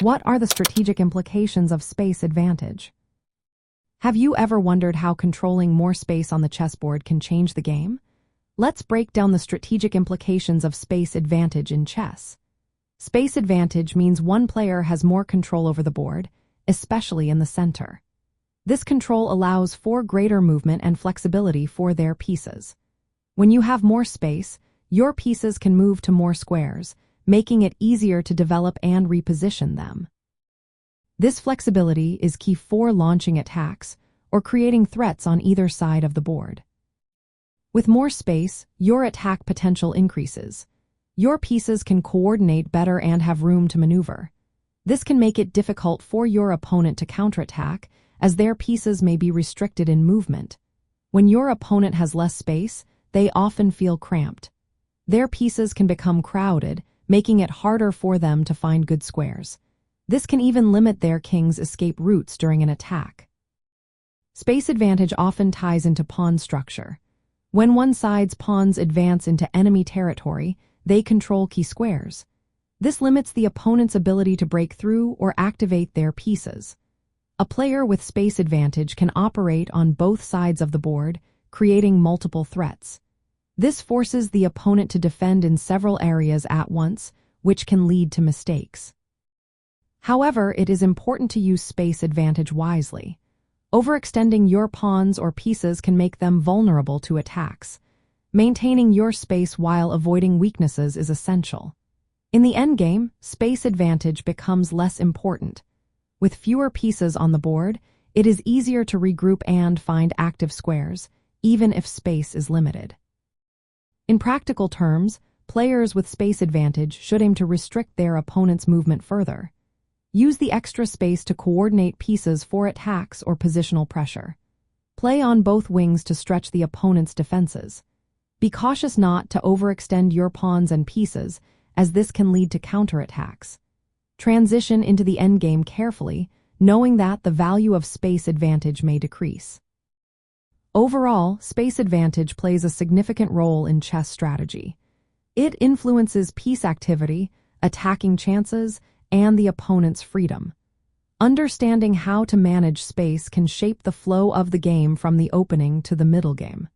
What are the strategic implications of space advantage? Have you ever wondered how controlling more space on the chessboard can change the game? Let's break down the strategic implications of space advantage in chess. Space advantage means one player has more control over the board, especially in the center. This control allows for greater movement and flexibility for their pieces. When you have more space, your pieces can move to more squares, making it easier to develop and reposition them. This flexibility is key for launching attacks or creating threats on either side of the board. With more space, your attack potential increases. Your pieces can coordinate better and have room to maneuver. This can make it difficult for your opponent to counterattack, as their pieces may be restricted in movement. When your opponent has less space, they often feel cramped. Their pieces can become crowded, making it harder for them to find good squares. This can even limit their king's escape routes during an attack. Space advantage often ties into pawn structure. When one side's pawns advance into enemy territory, they control key squares. This limits the opponent's ability to break through or activate their pieces. A player with space advantage can operate on both sides of the board, creating multiple threats. This forces the opponent to defend in several areas at once, which can lead to mistakes. However, it is important to use space advantage wisely. Overextending your pawns or pieces can make them vulnerable to attacks. Maintaining your space while avoiding weaknesses is essential. In the endgame, space advantage becomes less important. With fewer pieces on the board, it is easier to regroup and find active squares, even if space is limited. In practical terms, players with space advantage should aim to restrict their opponent's movement further. Use the extra space to coordinate pieces for attacks or positional pressure. Play on both wings to stretch the opponent's defenses. Be cautious not to overextend your pawns and pieces, as this can lead to counterattacks. Transition into the endgame carefully, knowing that the value of space advantage may decrease. Overall, space advantage plays a significant role in chess strategy. It influences piece activity, attacking chances, and the opponent's freedom. Understanding how to manage space can shape the flow of the game from the opening to the middle game.